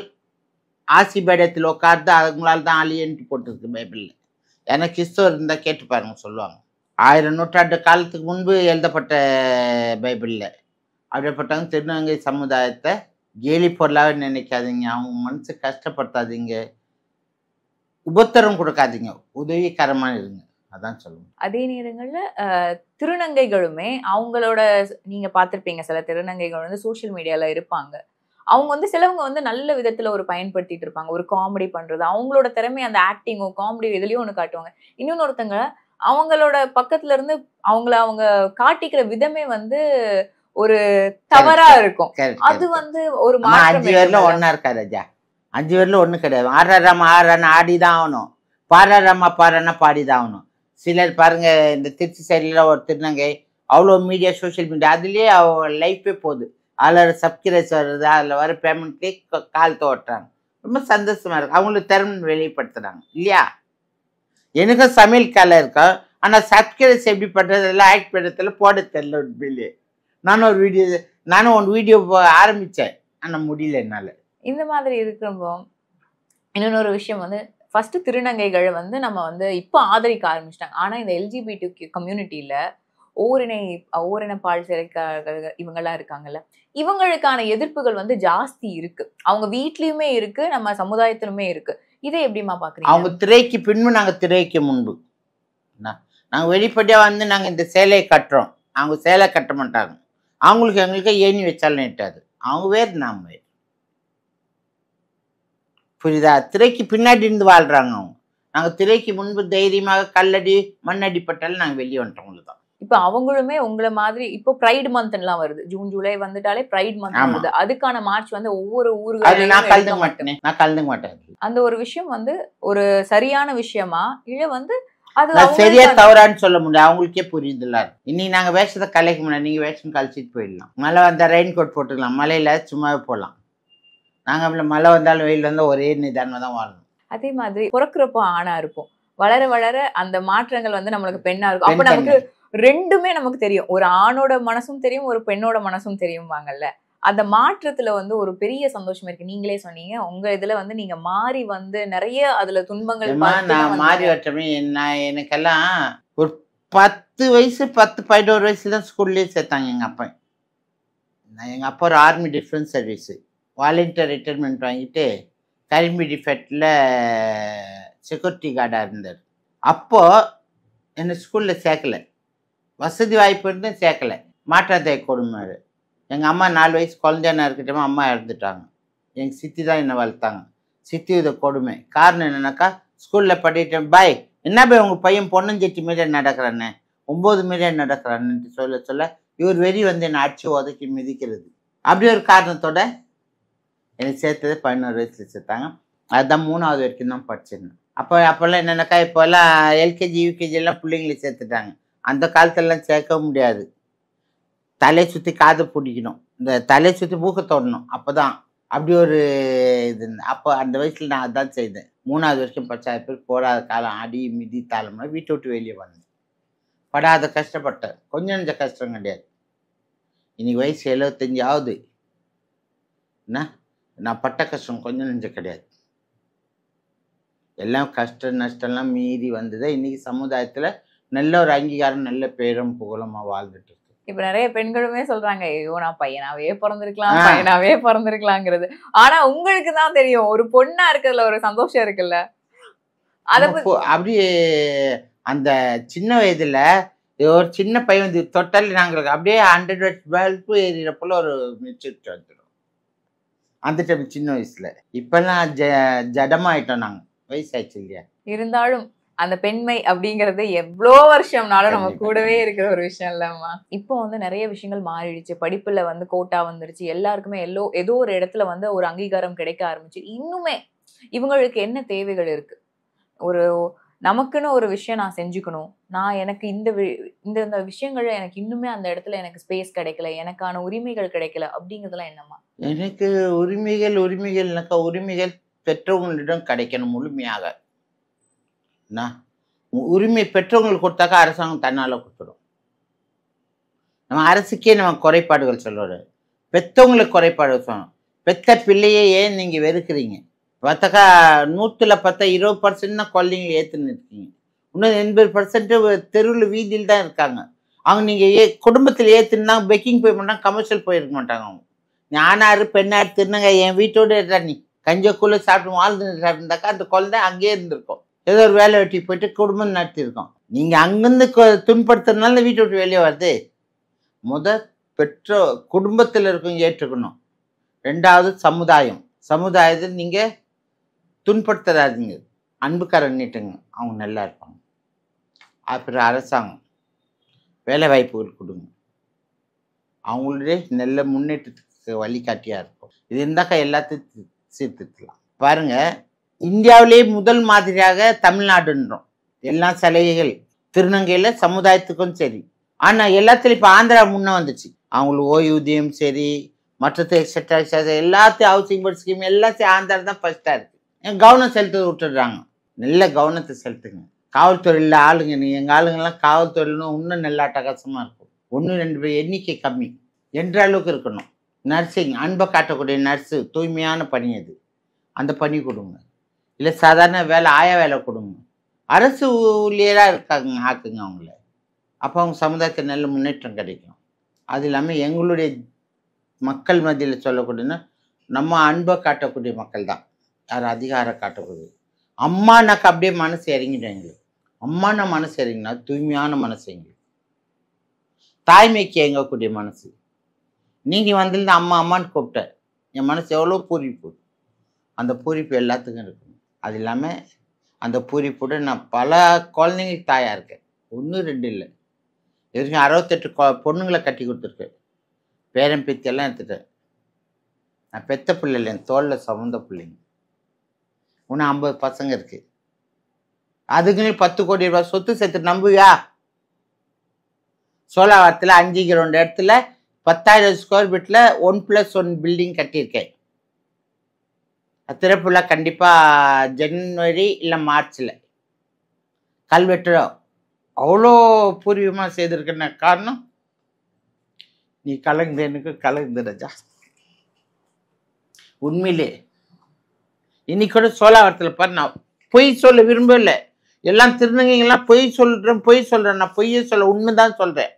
ஆசிபேடத்தில் உட்கார்ந்து அவங்களால் தான் அழியன்ட்டு போட்டிருக்கு பைபிளில். ஏன்னா கிறிஸ்தவர் இருந்தால் கேட்டு பாருங்க, சொல்லுவாங்க. 1000 நூற்றாண்டு காலத்துக்கு முன்பு எழுதப்பட்ட பைபிளில் அப்படிப்பட்டவங்க திருநங்கை சமுதாயத்தை கேலி பொருளாவே நினைக்காதீங்க, அவங்க மனசு கஷ்டப்படுத்தாதீங்க, உபத்திரம் கொடுக்காதீங்க, உதவிகரமா இருங்க. அதான் சொல்லுவேன். அதே நேரங்கள்ல திருநங்கைகளுமே அவங்களோட நீங்க பார்த்திருப்பீங்க, சில திருநங்கைகள் வந்து சோஷியல் மீடியால இருப்பாங்க. அவங்க வந்து சிலவங்க வந்து நல்ல விதத்துல ஒரு பயன்படுத்திட்டு இருப்பாங்க. ஒரு காமெடி பண்றது. அவங்களோட திறமை அந்த ஆக்டிங்கோ, காமெடி எதுலயும் ஒண்ணு காட்டுவாங்க. இன்னொருத்தங்க அவங்களோட பக்கத்துல இருந்து அவங்க காட்டிக்கிற விதமே வந்து ஒரு தவறா இருக்கும். அது வந்து ஒரு அம்மா 5 மாற்றம் பேர்ல இருக்கும்ல. ஒண்ணா இருக்கா ராஜா? 5 பேர்ல ஒண்ணு கிடையாது. ஆறாராமா ஆறானா ஆடிதான் ஆகணும், பாராராமா பாரானா பாடிதான் ஆகணும். சிலர் பாருங்க, இந்த திருச்சி சைடுல ஒரு திருநங்கை அவ்வளோ மீடியா, சோஷியல் மீடியா அதுலயே அவ லைஃபே போகுது. அதில் சப்ஸ்கிரைப்ஸ் வருது, அதில் வர பேமெண்ட்லேயே கால் தோட்டுறாங்க. ரொம்ப சந்தோஷமா இருக்கு. அவங்களுக்கு திறமை வெளிப்படுத்துறாங்க இல்லையா? எனக்கும் சமையல் கலை இருக்கும், ஆனால் சப்ஸ்கிரைப்ஸ் எப்படி பண்ணுறது எல்லாம் ஆக்ட் பண்ணுறதுல போட தெரியல உண்மையிலேயே. நானும் ஒரு வீடியோ ஆரம்பித்தேன், ஆனால் முடியல என்னால். இந்த மாதிரி இருக்கிறப்போ இன்னொரு விஷயம் வந்து ஃபர்ஸ்ட் திருநங்கைகள் வந்து நம்ம வந்து இப்போ ஆதரிக்க ஆரம்பிச்சிட்டாங்க. ஆனா இந்த எல்ஜிபிடி கம்யூனிட்டியில ஓரின பால் சிறைக்காரர்கள் இவங்கெல்லாம் இருக்காங்கல்ல, இவங்களுக்கான எதிர்ப்புகள் வந்து ஜாஸ்தி இருக்கு. அவங்க வீட்லயுமே இருக்கு, நம்ம சமுதாயத்திலுமே இருக்கு. இதை எப்படிமா பாக்குறீங்க? அவங்க திரைக்கு பின்பு, நாங்கள் திரைக்கு முன்பு. நாங்கள் வெளிப்படையாக வந்து நாங்கள் இந்த சேலையை கட்டுறோம், அவங்க சேலை கட்ட மாட்டாங்க. அவங்களுக்கு எங்களுக்கு ஏணி வச்சாலும் நெட்டாது. அவங்க வேறு, நாம் வேறு. புரியுதா? திரைக்கு பின்னாடி இருந்து வாழ்றாங்க அவங்க. நாங்கள் திரைக்கு முன்பு தைரியமாக கல்லடி மண்ணடி பட்டாலும் நாங்கள் வெளியே வந்துட்டோம் தான். இப்ப அவங்களுமே உங்களை மாதிரி இப்போ பிரைட் மந்த் எல்லாம் வருது. ஜூன் ஜூலை வந்துட்டாலே பிரைட் மந்த் வருது. அதுக்கான மார்ச் வந்து ஒவ்வொரு ஊர்களும் நான் கலந்துக்க மாட்டேன். அந்த ஒரு விஷயம் வந்து ஒரு சரியான விஷயமா இல்ல வந்து அது சரியா தவறான்னு சொல்ல முடியாது, அவங்களுக்கே புரியுதுல்ல. இன்னைக்கு நாங்க வேஷத்தை கலைக்க முடியாது, நீங்க வேஷம் கழிச்சிட்டு போயிடலாம். மழை வந்தா ரெயின் கோட் போட்டுக்கலாம், மழையில சும்மாவே போகலாம். நாங்க மழை வந்தாலும் வெயில் வந்தா ஒரே நிதானமா தான் வாழணும். அதே மாதிரி பிறக்கிறப்போ ஆணா இருப்போம், வளர வளர அந்த மாற்றங்கள் வந்து நம்மளுக்கு பெண்ணா இருக்கும். அப்ப நமக்கு ரெண்டுமே நமக்கு தெரியும். ஒரு ஆணோட மனசும் தெரியும், ஒரு பெண்ணோட மனசும் தெரியும்வாங்கல்ல. அந்த மாற்றத்துல வந்து ஒரு பெரிய சந்தோஷம் இருக்கு. நீங்களே சொன்னீங்க உங்க இதுல வந்து நீங்க மாறி வந்து நிறைய அதுல துன்பங்கள். நான் மாறி வரட்டமே, எனக்கெல்லாம் ஒரு 10 வயசு 10-11 வயசுல தான் ஸ்கூல்லயே சேர்த்தாங்க எங்க அப்பா. எங்க அப்பா ஒரு army defence service volunteer retirement வாங்கிட்டு கரிம்பி டிஃபெக்டில் செக்யூரிட்டி கார்டாக இருந்தார். அப்போது என்னை ஸ்கூலில் சேர்க்கலை, வசதி வாய்ப்பு இருந்து சேர்க்கலை, மாற்றாத்தை கொடுமாரு. எங்கள் அம்மா 4 வயசு குழந்தையான இருக்கட்டும் அம்மா இறந்துட்டாங்க. எங்கள் சித்தி தான் என்னை வளர்த்தாங்க. சித்தி இதை கொடுமை. காரணம் என்னன்னாக்கா, ஸ்கூலில் படிட்டேன் பாய், என்ன போய் உங்கள் பையன் பொண்ணஞ்செட்டி மீடியா நடக்கிறானே, 9 மீடியா நடக்கிறான்னு சொல்ல இவர் வெறி வந்து என்னை அடிச்சு உதக்கி மிதிக்கிறது. அப்படி ஒரு காரணத்தோட என்னை சேர்த்தது 11 வயசில் சேர்த்தாங்க. அதுதான் 3வது வரைக்கும் தான் படிச்சிருந்தேன். அப்போல்லாம் என்னென்னாக்கா, இப்போல்லாம் எல்கேஜி யூகேஜி எல்லாம் பிள்ளைங்களை சேர்த்துட்டாங்க. அந்த காலத்துலலாம் சேர்க்க முடியாது. தலையை சுற்றி காது பிடிக்கணும், இந்த தலையை சுற்றி மூக்க தொடணும், அப்போ தான் அப்படி ஒரு இது. அப்போ அந்த வயசில் நான் அதான் செய்தேன். 3வது வரைக்கும் படித்த பேர் போடாத காலம், அடி மிதி தாளம்னா வீட்டை விட்டு வெளியே வந்தேன். படாத கஷ்டப்பட்டேன், கொஞ்சம் நெஞ்ச கஷ்டம் கிடையாது. இன்னைக்கு வயசு 75 ஆகுது. என்ன நான் பட்ட கஷ்டம் கொஞ்சம் நெஞ்ச கிடையாது. எல்லாம் கஷ்ட நஷ்டம்லாம் மீறி வந்தது. இன்னைக்கு சமுதாயத்தில் நல்ல ஒரு அங்கீகாரம், நல்ல பேரும் புகழமா வாழ்ந்துட்டு இருக்கு. இப்ப நிறைய பெண்களுமே சொல்றாங்க, ஐயோ நான் பையனாவே பிறந்திருக்கலாங்கிறது. ஆனா உங்களுக்கு தான் தெரியும் ஒரு பொண்ணா இருக்கிறதுல ஒரு சந்தோஷம் இருக்குல்ல. அப்படியே அந்த சின்ன வயதுல ஒரு சின்ன பையன் வந்து தொட்டாலே நாங்களுக்கு அப்படியே 100 பல்பு ஏறிற போல ஒரு மெச்சூரிட்டி வந்துடும் அந்த டைம் சின்ன வயசுல. இப்பெல்லாம் ஜடமாயிட்டோம் நாங்க, வயசாயிடுச்சு இல்லையா. இருந்தாலும் அந்த பெண்மை அப்படிங்கிறது எவ்வளோ வருஷம்னாலும் நம்ம கூடவே இருக்கிற ஒரு விஷயம் இல்லம்மா. இப்போ வந்து நிறைய விஷயங்கள் மாறிடுச்சு. படிப்புல வந்து கோட்டா வந்துருச்சு. எல்லாருக்குமே ஏதோ ஒரு இடத்துல வந்து ஒரு அங்கீகாரம் கிடைக்க ஆரம்பிச்சு. இன்னுமே இவங்களுக்கு என்ன தேவைகள் இருக்கு? ஒரு நமக்குன்னு ஒரு விஷயம் நான் செஞ்சுக்கணும், நான் எனக்கு இந்த விஷயங்கள் எனக்கு இன்னுமே அந்த இடத்துல எனக்கு ஸ்பேஸ் கிடைக்கல, எனக்கான உரிமைகள் கிடைக்கல அப்படிங்கிறதுலாம் என்னம்மா? எனக்கு உரிமைகள் பெற்றவங்களிடம் கிடைக்கணும் முழுமையாக. உரிமை பெற்றவங்களுக்கு கொடுத்தாக்கா அரசாங்கம் தன்னால கொடுத்துடும். நம்ம அரசுக்கே நம்ம குறைபாடுகள் சொல்லுவாரு, பெற்றவங்களுக்கு குறைபாடு சொல்லணும். பெத்த பிள்ளையே ஏன் நீங்க வெறுக்கிறீங்க? பார்த்தாக்கா 100ல் பார்த்தா 20% தான் குழந்தைங்களை ஏற்றுன்னு இருக்கீங்க. இன்னும் 80% தெருவில் வீதியில் தான் இருக்காங்க. அவங்க நீங்கள் குடும்பத்தில் ஏற்றுனா பெக்கிங் போய் பண்ணால் கமர்ஷியல் போயிருக்க மாட்டாங்க. அவங்க ஞானாரு பெண்ணாரு திருநங்க என் வீட்டோட இருந்தா நீ கஞ்சக்குள்ள சாப்பிட்டு வாழ்ந்துட்டு இருந்தாக்கா அந்த குழந்தை அங்கேயே இருந்திருக்கும். ஏதோ ஒரு வேலை வெட்டி போயிட்டு குடும்பம் நடத்தியிருக்கோம். நீங்கள் அங்கேருந்து துன்படுத்துறதுனால வீட்டை விட்டு வெளியே வருது. பெற்றோர் குடும்பத்தில் இருக்கவங்க ஏற்றுக்கணும். 2வது சமுதாயத்தில் நீங்கள் துன்படுத்துறாதீங்க, அன்புக்காரன் நீட்டுங்க, அவங்க நல்லா இருப்பாங்க. அப்புறம் அரசாங்கம் வேலை வாய்ப்புகள் கொடுங்க, அவங்களுடைய நல்ல முன்னேற்றத்துக்கு வழிகாட்டியாக இருக்கும். இது இருந்தாக்கா எல்லாத்தையும் சீர்திருத்தலாம். பாருங்கள், இந்தியாவிலே முதல் மாதிரியாக தமிழ்நாடுன்றோம். எல்லா சலுகைகள் திருநங்கையில் சமுதாயத்துக்கும் சரி. ஆனால் எல்லாத்துலையும் இப்போ ஆந்திரா முன்னே வந்துச்சு. அவங்களுக்கு ஓய்வூதியம் சரி, மற்றது எக்ஸட்ரா எல்லாத்தையும் ஹவுசிங் போர்ட் ஸ்கீம் எல்லாத்தையும் ஆந்திரா தான் ஃபஸ்ட்டாக இருக்குது. கவனம் செலுத்த விட்டுடுறாங்க. நல்ல கவனத்தை செலுத்துங்க. காவல்துறையில் ஆளுங்க, எங்கள் ஆளுங்கெல்லாம் காவல்துறையிலும் இன்னும் நல்லா அட்டகாசமாக இருக்கும். 1-2 பேர் எண்ணிக்கை கம்மி என்ற அளவுக்கு இருக்கணும். நர்சிங் அன்பை காட்டக்கூடிய நர்ஸு, தூய்மையான பணி அது, அந்த பணி கொடுங்க. இல்லை சாதாரண வேலை ஆயா வேலை கொடுங்க. அரசு ஊழியராக இருக்காங்க ஆக்குங்க அவங்கள. அப்போ அவங்க சமுதாயத்தில் நல்ல முன்னேற்றம் கிடைக்கும். அது இல்லாமல் எங்களுடைய மக்கள் மத்தியில் சொல்லக்கூடியன்னா நம்ம அன்பை காட்டக்கூடிய மக்கள் தான். யார் அதிகாரம் காட்டக்கூடிய அம்மானாக்கா அப்படியே மனசு இறங்கிடும் எங்களுக்கு. அம்மானா மனசு இறங்கினா தூய்மையான மனசு எங்களுக்கு. தாய்மைக்கு இயங்கக்கூடிய மனசு. நீங்கள் வந்திருந்த அம்மா அம்மான்னு கூப்பிட்ட என் மனசு எவ்வளோ பூரிப்பு. அந்த பூரிப்பு எல்லாத்துக்கும் இருக்கணும். அது இல்லாமல் அந்த பூரிப்போட நான் பல குழந்தைங்களுக்கு தாயாக இருக்கேன். 1-2 இல்லை, இதுவரைக்கும் 68 பொண்ணுங்களை கட்டி கொடுத்துருக்கேன். பேரன் பேத்தியெல்லாம் எடுத்துட்டேன். நான் பெத்த பிள்ளைல என் தோளில் சுமந்த பிள்ளைங்க. இன்னும் 50 பசங்க இருக்கு. அதுக்குன்னு 10 கோடி ரூபாய் சொத்து சேர்த்து நம்புவியா? சோழாவரத்தில் 5 இடத்துல 10,000 ஸ்கொயர் ஃபீட்டில் 1+1 பில்டிங் கட்டியிருக்கேன். திறப்புல கண்டிப்பாக ஜனவரி இல்லை மார்ச்சில் கல்வெட்டு அவ்வளோ பூர்வீகமாக செய்திருக்கேன்னு காரணம் நீ கலந்தேனுக்கு கலந்து ராஜா. உண்மையிலே இன்னைக்கு கூட சோழாவரத்தில் பாரு, நான் பொய் சொல்ல விரும்பல. எல்லாம் திருநங்கைங்கெல்லாம் பொய் சொல்கிறேன். நான் பொய்யே சொல்ல உண்மைதான் சொல்கிறேன்.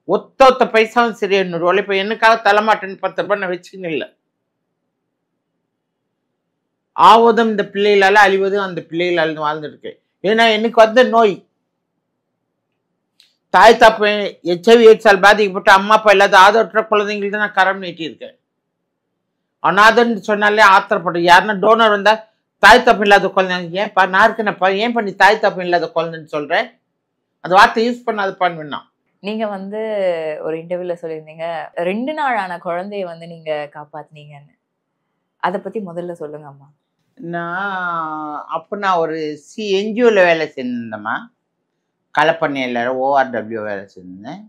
ஒத்த பைசாவும் சரி என்னோட உழைப்ப என்னக்காக தலைமாட்டேன்னு 10 ரூபாய் நான் வச்சுக்கணும் இல்லை. ஆவதும் இந்த பிள்ளைகளால், அழிவதும் அந்த பிள்ளைகளால் வாழ்ந்துருக்கு. ஏன்னா எனக்கு வந்த நோய் தாய் தப்பு HIV AIDS-ஆல் பாதிக்கப்பட்ட அம்மா அப்பா இல்லாத ஆதரவற்ற குழந்தைங்களுக்கு நான் கரம் நீட்டியிருக்கேன். அநாதன்னு சொன்னாலே ஆத்திரப்படும். யாருன்னா டோனர் வந்தா தாய் தப்பு இல்லாத குழந்தைங்க, ஏன்ப்பா நான் இருக்கேனப்பா, ஏன் பண்ணி தாய் தப்பு இல்லாத குழந்தைன்னு சொல்றேன்? அந்த வார்த்தை யூஸ் பண்ணாதுப்பான்னு வேணாம். நீங்க வந்து ஒரு இன்டர்வியூல சொல்லியிருந்தீங்க 2 நாளான குழந்தைய வந்து நீங்க காப்பாத்துனீங்கன்னு. அதை பத்தி முதல்ல சொல்லுங்க அம்மா. நான் ஒரு NGOவில் வேலை செஞ்சிருந்தேம்மா. களப்பண்ணையில் ORW வேலை செஞ்சிருந்தேன்.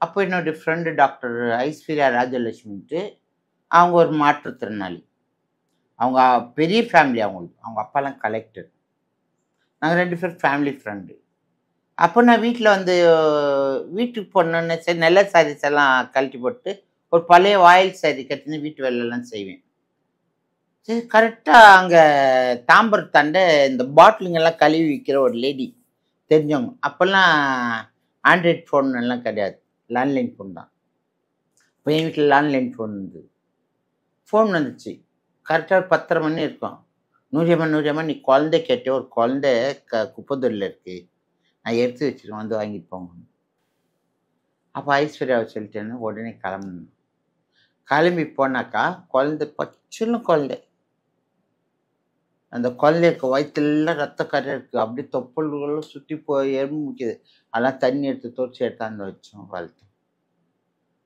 அப்போ என்னோட ஃப்ரெண்டு டாக்டர் ஐஸ்வர்யா ராஜலட்சுமின்ட்டு, அவங்க ஒரு மாற்றுத்திறனாளி. அவங்க பெரிய ஃபேமிலி. அவங்க அப்பாலாம் கலெக்டர். நாங்கள் 2 பேர் ஃபேமிலி ஃப்ரெண்டு. அப்போ நான் வீட்டுக்கு போனோன்னே சரி நல்ல சாரீஸ் எல்லாம் கழட்டி போட்டு ஒரு பழைய வாயில் சாரி கட்டின்னு வீட்டு வேலையெல்லாம் செய்வேன். சரி, கரெக்டாக அங்கே தாம்பரத்தாண்ட இந்த பாட்டிலுங்கெல்லாம் கழுவி விற்கிற ஒரு லேடி தெரிஞ்சவங்க. அப்போல்லாம் ஆண்ட்ராய்ட் ஃபோன் எல்லாம் கிடையாது, லேண்ட்லைன் ஃபோன் தான். இப்போ என் வீட்டில் லேண்ட்லைன் ஃபோன் இருந்தது. ஃபோன் வந்துச்சு. கரெக்டாக ஒரு 10:30 மணி இருக்கும். நூறியம்மா நீ குழந்தை கேட்டே, ஒரு குழந்தை குப்பத்தூரில் இருக்குது, நான் எடுத்து வச்சுருவேன், வந்து வாங்கிட்டு போங்க. அப்போ ஐஸ்வர்யாவை சொல்லிட்டேன்னு உடனே கிளம்பி போனாக்கா குழந்தை பச்சுன்னு குழந்தை. அந்த குழந்தைக்கு வயிற்றுலாம் ரத்த கரை இருக்குது. அப்படியே தொப்பல்களும் சுற்றி போய் எறும்பு முக்கியது. அதெல்லாம் தண்ணி எடுத்து தோச்சி எடுத்தாந்து வச்சோம், வளர்த்தோம்.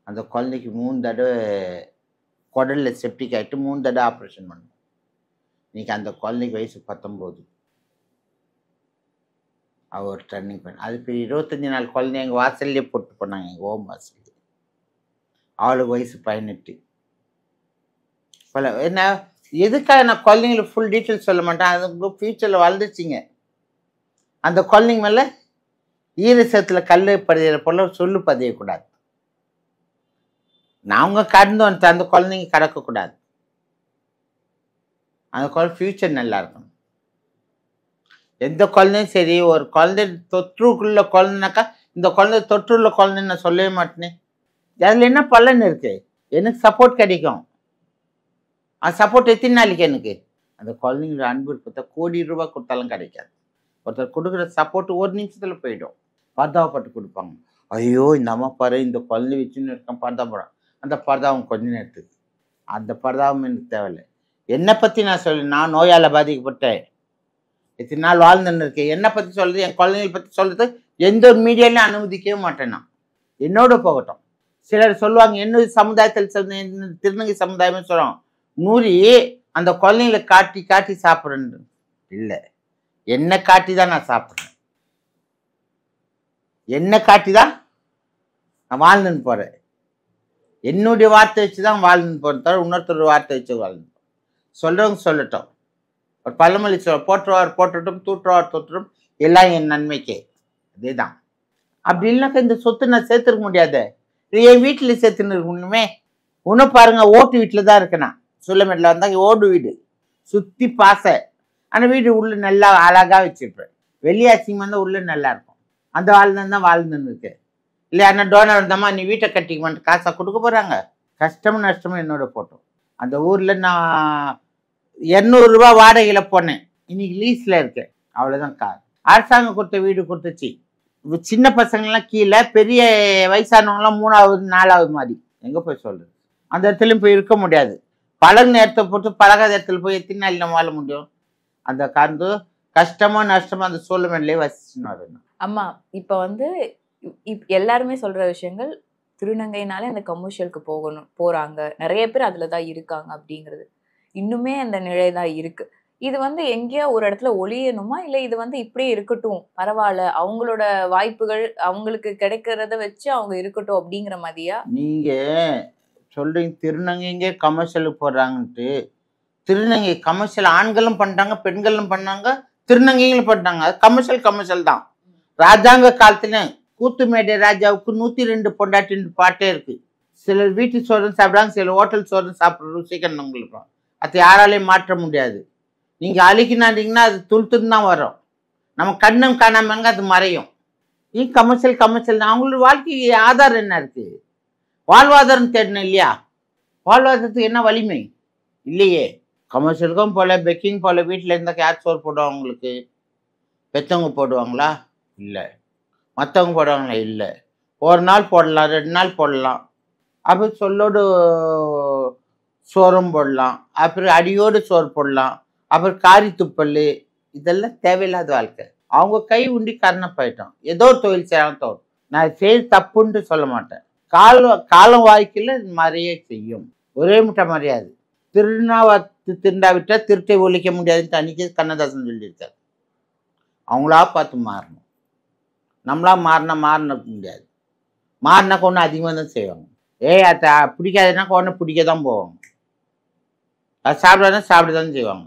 அந்த குழந்தைக்கு 3 தடவை குடலில் செப்டிக் ஆகிட்டு 3 தடவை ஆப்ரேஷன் பண்ணோம். இன்றைக்கி அந்த குழந்தைக்கு வயசு 19. அவள் ஒரு டர்னிங் பண்ண. அது இப்போ 25 நாள் குழந்தை எங்கள் வாசல்லே போட்டு போனாங்க, எங்கள் ஓம் வாசல்லே. அவளுக்கு வயசு 18. என்ன எதுக்காக நான் குழந்தைங்களுக்கு ஃபுல் டீட்டெயில்ஸ் சொல்ல மாட்டேன், அது ஃபியூச்சரில் வளர்ந்துச்சிங்க. அந்த குழந்தைங்க மேலே ஈரசத்தில் கல் பதிகிற போல சொல்லு பதியக்கூடாது. நாங்கள் கடந்து வந்து அந்த குழந்தைங்க கடக்கக்கூடாது. அந்த குழந்தை ஃபியூச்சர் நல்லா இருக்கணும். எந்த குழந்தையும் சரி, ஒரு குழந்தை தொற்றுக்குள்ள குழந்தைனாக்கா இந்த குழந்தை தொற்றுள்ள குழந்தைன்னு நான் சொல்லவே மாட்டேனே. அதில் என்ன பலன் இருக்கு? எனக்கு சப்போர்ட் கிடைக்கும். அந்த சப்போர்ட் எத்தனை நாளைக்கு எனக்கு? அந்த குழந்தைங்களோட அன்பு கொடுத்தா கோடி ரூபாய் கொடுத்தாலும் கிடைக்காது. ஒருத்தர் கொடுக்குற சப்போர்ட் ஒரு நிமிஷத்தில் போயிடும். பர்தாவப்பட்டு கொடுப்பாங்க. ஐயோ இந்த அம்மா பாரு இந்த குழந்தை வச்சுன்னு இருக்கேன் பர்தா போகிறான். அந்த பர்தாவும் கொஞ்ச நேரத்துக்கு. அந்த பர்தாவும் எனக்கு தேவையில்லை. என்னை பற்றி நான் நான் நோயால் பாதிக்கப்பட்டேன், எத்தனை நாள் வாழ்ந்துன்னு இருக்கேன். என்னை பற்றி சொல்கிறது, என் குழந்தைங்களை பற்றி சொல்கிறது எந்த ஒரு மீடியாலையும் அனுமதிக்கவே மாட்டேன். நான் என்னோட போகட்டும். சிலர் சொல்லுவாங்க என்னோட சமுதாயத்தில் திருநங்கை சமுதாயமே சொல்லுவாங்க, நூறி அந்த குழந்தைங்களை காட்டி காட்டி சாப்பிட்றேன்னு. இல்லை, என்னை காட்டி தான் நான் சாப்பிட்றேன். என்னை காட்டி தான் நான் வாழ்ந்துன்னு போகிறேன். என்னுடைய வார்த்தை வச்சு தான் வாழ்ந்துன்னு போகிறேன் தவிர இன்னொருத்தரோட வார்த்தை வச்சு வாழ்ந்து சொல்கிறவங்க சொல்லட்டும். ஒரு பழமொழி போட்டுருவார் போட்டுட்டும், தூட்டுருவார் தூட்டுட்டும், எல்லாம் என் நன்மைக்கே. அதே தான். அப்படி இல்லைனாக்கா இந்த சொத்து நான் சேர்த்துருக்க முடியாது. இது என் வீட்டில் சேர்த்துன்னு இருக்கணுமே. இன்னும் பாருங்க, ஓட்டு வீட்டில் தான் இருக்கேன். சுள்ளமேட்டில் வந்தால் ஓடு வீடு சுற்றி பாசை. ஆனால் வீடு உள்ள நல்லா அழகாக வச்சுருப்பேன். வெளியே அசிங்கமாக இருந்தால் உள்ள நல்லா இருக்கும். அந்த வாழ்ந்து தான் வாழ்ந்துன்னு இருக்கு. இல்லை அண்ணா டோனர் வந்தம்மா நீ வீட்டை கட்டிக்குமான்ட்டு காசாக கொடுக்க போகிறாங்க. கஷ்டமும் நஷ்டமும் என்னோட போட்டோம். அந்த ஊரில் நான் 200 ரூபா வாடகையில் போனேன். இன்னைக்கு லீஸில் இருக்கேன். அவ்வளோதான் கார். அரசாங்கம் கொடுத்த வீடு கொடுத்துச்சு. சின்ன பசங்கள்லாம் கீழே, பெரிய வயசானவங்களாம் 3வது 4வது மாதிரி. எங்கே போய் சொல்கிறது? அந்த இடத்துலையும் போய் இருக்க முடியாது. பழகு நேரத்தை போட்டு பழகாத இடத்துல போய் எத்தனை நாள் நம்ம வாழ முடியும்? அந்த காரணத்து கஷ்டமோ நஷ்டமோ அந்த சூழ்நிலையிலே வசிச்சுன்னு வரணும். அம்மா இப்போ வந்து எல்லாருமே சொல்ற விஷயங்கள் திருநங்கைனாலே அந்த கமர்ஷியலுக்கு போறாங்க, நிறைய பேர் அதுல தான் இருக்காங்க அப்படிங்கிறது இன்னுமே அந்த நிலை தான் இருக்கு. இது வந்து எங்கேயோ ஒரு இடத்துல ஒளியணுமா, இல்லை இது வந்து இப்படியே இருக்கட்டும் பரவாயில்ல, அவங்களோட வாய்ப்புகள் அவங்களுக்கு கிடைக்கிறத வச்சு அவங்க இருக்கட்டும் அப்படிங்கிற மாதிரியா? நீங்க சொல்றீங்க திருநங்கைங்க கமர்ஷியலுக்கு போடுறாங்கன்ட்டு. திருநங்கை கமர்ஷியல் ஆண்களும் பண்ணிட்டாங்க, பெண்களும் பண்ணாங்க, திருநங்கைகளும் பண்ணிட்டாங்க. அது கமர்ஷியல் தான். ராஜாங்க காலத்துல கூத்துமேடை ராஜாவுக்கு 102 பொண்டாட்டின்னு பாட்டே இருக்கு. சிலர் வீட்டு சோறும் சாப்பிடாங்க, சிலர் ஹோட்டல் சோறும் சாப்பிட்ற ருசிக்கணும் உங்களுக்கு. அது யாராலையும் மாற்ற முடியாது. நீங்க அழிக்கினாண்டிங்கன்னா அது துளுத்துன்னு தான் வரும். நம்ம கண்ணும் காணாமங்க அது மறையும். கமர்ஷியல் தான். அவங்களோட வாழ்க்கை ஆதாரம் என்ன இருக்கு? வாழ்வாதாரம் தேடணும் இல்லையா? வாழ்வாதாரத்துக்கு என்ன வலிமை இல்லையே. கமர்ஷியலுக்கும் போல பெக்கிங் போல வீட்டில் இருந்தால் யார் சோறு போடுவாங்க உங்களுக்கு? பெற்றவங்க போடுவாங்களா? இல்லை. மற்றவங்க போடுவாங்களா? இல்லை. ஒரு நாள் போடலாம், 2 நாள் போடலாம். அப்புறம் சொல்லோடு சோறும் போடலாம், அப்புறம் அடியோடு சோறு போடலாம், அப்புறம் காரி துப்பல். இதெல்லாம் தேவையில்லாத வாழ்க்கை. அவங்க கை உண்டி கரணப்பாயிட்டோம். ஏதோ ஒரு தொழில் செய்யலாம் தோணும். நான் செய்து தப்புன்ட்டு சொல்ல மாட்டேன். காலம் வாழ்க்கையில் மறைய செய்யும். ஒரே முட்டை மறையாது. திருண்டாவிட்டால் திருட்டை ஒழிக்க முடியாதுன்ட்டு அன்றைக்கி கண்ணதாசன் சொல்லியிருக்காரு. அவங்களா பார்த்து மாறணும். நம்மளா மாறின முடியாது. மாறினாக்க ஒன்று அதிகமாக தான் செய்வாங்க. அதை பிடிக்காதுன்னா ஒன்று பிடிக்க தான் போவாங்க. அது சாப்பிட தான் செய்வாங்க.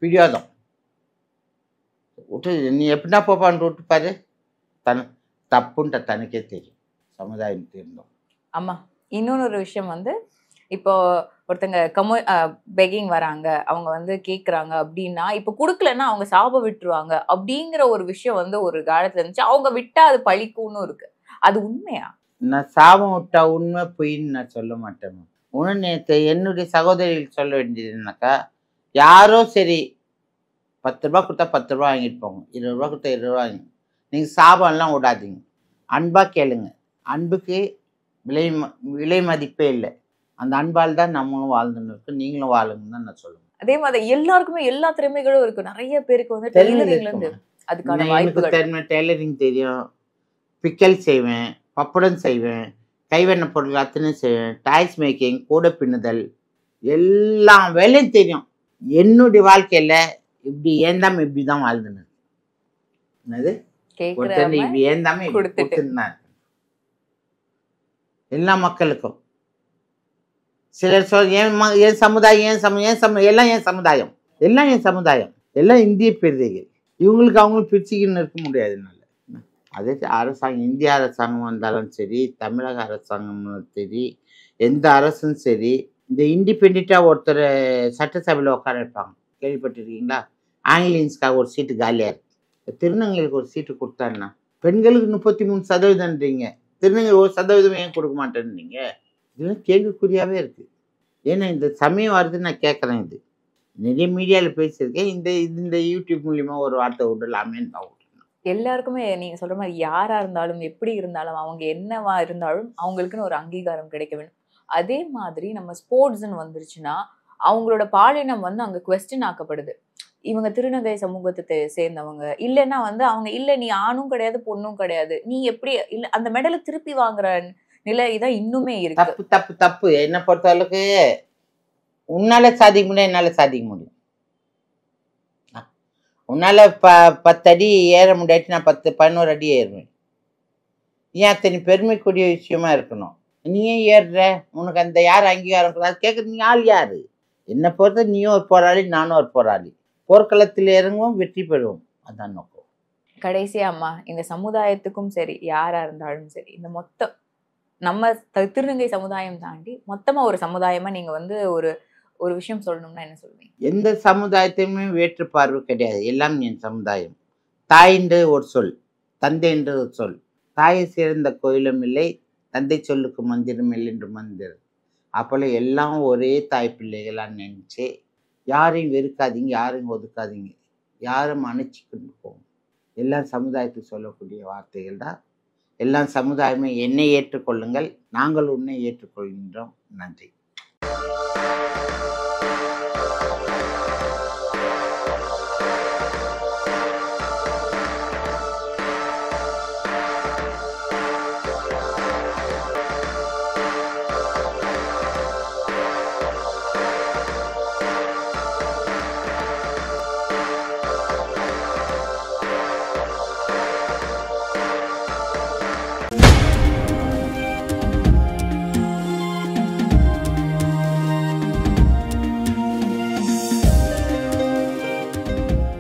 பிடிவாதம் விட்டு நீ எப்படின்னா போப்பான்னு விட்டுப்பாரு. தப்புன்ற தனக்கே தெரியும். சமுதாயம் தெரிந்தோம். ஆமா, இன்னொன்று விஷயம் வந்து இப்போ ஒருத்தங்க பெக்கிங் வராங்க, அவங்க வந்து கேட்குறாங்க அப்படின்னா, இப்போ கொடுக்கலன்னா அவங்க சாப விட்டுருவாங்க அப்படிங்கிற ஒரு விஷயம் வந்து ஒரு காலத்துல இருந்துச்சு. அவங்க விட்டா அது பழிக்கும்னு இருக்கு. அது உண்மையா? நான் சாபம் விட்டா உண்மை பொய்ன்னு நான் சொல்ல மாட்டேன். ஒன்று நேற்று என்னுடைய சகோதரிகள் சொல்ல வேண்டியதுனாக்கா, யாரோ சரி 10 ரூபா கொடுத்தா 10 ரூபா வாங்கிட்டு போங்க, 20 ரூபா கொடுத்தா 20 ரூபா வாங்கிங்க. நீங்கள் சாபம்லாம் விடாதீங்க. அன்பாக கேளுங்க. அன்புக்கு விலை மதிப்பே இல்லை. அந்த அன்பால் தான் நம்மளும் வாழ்ந்துன்னு இருக்கு, நீங்களும் வாழுங்கன்னு தான் நான் சொல்லுவேன். அதே மாதிரி எல்லாருக்குமே எல்லா திறமைகளும் இருக்கு. நிறைய பேருக்கு வந்து டெய்லரிங்ல இருந்து அதுக்கான வாய்ப்புகள். டெய்லரிங் தெரியும், பிக்கல் செய்வேன், பப்படம் செய்வேன், கைவண்ண பொருள் அத்தனை செய்வேன், டாய்ஸ் மேக்கிங், கூட பின்னுதல், எல்லா வேலையும் தெரியும். என்னுடைய வாழ்க்கையில இப்படி ஏந்தாம இப்படிதான் வாழ்ந்துன்னு என்னது இப்படி ஏந்தாம கொடுத்துருந்தேன் எல்லா மக்களுக்கும். சிலர் என் சமுதாயம் எல்லாம் என் சமுதாயம், எல்லாம் இந்திய பிரதிகள். இவங்களுக்கு அவங்களும் பிரிச்சுக்கின்னு இருக்க முடியாதுனால அதே அரசாங்கம், இந்திய அரசாங்கம் வந்தாலும் சரி, தமிழக அரசாங்கமும் சரி, எந்த அரசும் சரி, இந்த இண்டிபெண்ட்டாக ஒருத்தர் சட்டசபையில் உட்கார வைப்பாங்க. கேள்விப்பட்டிருக்கீங்களா? ஆங்கிலியன்ஸ்க்காக ஒரு சீட்டு காலியாக இருக்குது. திருநங்கைகளுக்கு ஒரு சீட்டு கொடுத்தாருன்னா, பெண்களுக்கு 33% திருநங்கை 1% ஏன் கொடுக்க மாட்டேன்றீங்க? இதெல்லாம் கேள்விக்குறியாகவே இருக்குது. ஏன்னா இந்த சமயம் வருது நான் கேட்குறேன். இது நிறைய மீடியாவில் பேசியிருக்கேன். இந்த யூடியூப் மூலிமா ஒரு வார்த்தை விடலாமேன்னு தான் விட்டுருந்தேன். எல்லாருக்குமே நீங்க சொல்ற மாதிரி யாரா இருந்தாலும் எப்படி இருந்தாலும் அவங்க என்னவா இருந்தாலும் அவங்களுக்குன்னு ஒரு அங்கீகாரம் கிடைக்க வேண்டும். அதே மாதிரி நம்ம ஸ்போர்ட்ஸ்ன்னு வந்துருச்சுன்னா அவங்களோட பாலினம் வந்து அங்க குவெஸ்டின் ஆக்கப்படுது. இவங்க திருநங்கை சமூகத்தை சேர்ந்தவங்க இல்லைன்னா வந்து அவங்க இல்ல நீ ஆணும் கிடையாது பொண்ணும் கிடையாது, நீ எப்படி இல்ல அந்த மெடலை திருப்பி வாங்குற நிலை தான் இன்னுமே இருக்கு. தப்பு தப்பு தப்பு. என்னை பொறுத்த அளவுக்கு உன்னால சாதிக்க முடியும், என்னால சாதிக்க முடியும். உன்னால 10 அடி ஏற முடியாட்டி நான் 11 அடி ஏறுவேன். ஏன் அத்தனை பெருமைக்குரிய விஷயமா இருக்கணும்? நீ ஏன் ஏறுற? உனக்கு அந்த யார் அங்கீகாரம் கொடுத்தா கேட்குறது? நீ ஆள் யாரு? என்னை பொறுத்த நீயும் ஒரு போராளி, நானும் ஒரு போராளி. போர்க்களத்தில் இறங்குவோம், வெற்றி பெறுவோம். அதான் நோக்கம். கடைசியா அம்மா, இந்த சமுதாயத்துக்கும் சரி யாரா இருந்தாலும் சரி, இந்த மொத்தம் நம்ம திருநங்கை சமுதாயம் தாண்டி மொத்தமா ஒரு சமுதாயமா நீங்க வந்து ஒரு விஷயம் சொல்லணும்னா என்ன சொல்லுவீங்க? எந்த சமுதாயத்தையுமே வேற்று பார்வை கிடையாது. எல்லாம் என் சமுதாயம். தாய் என்று ஒரு சொல், தந்தை என்று ஒரு சொல். தாயை சேர்ந்த கோயிலும் இல்லை, தந்தை சொல்லுக்கு மந்திரம் இல்லை என்று மந்திரம். அப்போல எல்லாம் ஒரே தாய் பிள்ளைகளான்னு நினச்சி யாரையும் வெறுக்காதீங்க, யாரையும் ஒதுக்காதீங்க, யாரும் அணைச்சிக்கிட்டு போகும். எல்லாம் சமுதாயத்துக்கு சொல்லக்கூடிய வார்த்தைகள் தான். எல்லாம் சமுதாயமே என்னை ஏற்றுக்கொள்ளுங்கள், நாங்கள் உன்னை ஏற்றுக்கொள்கின்றோம். நன்றி.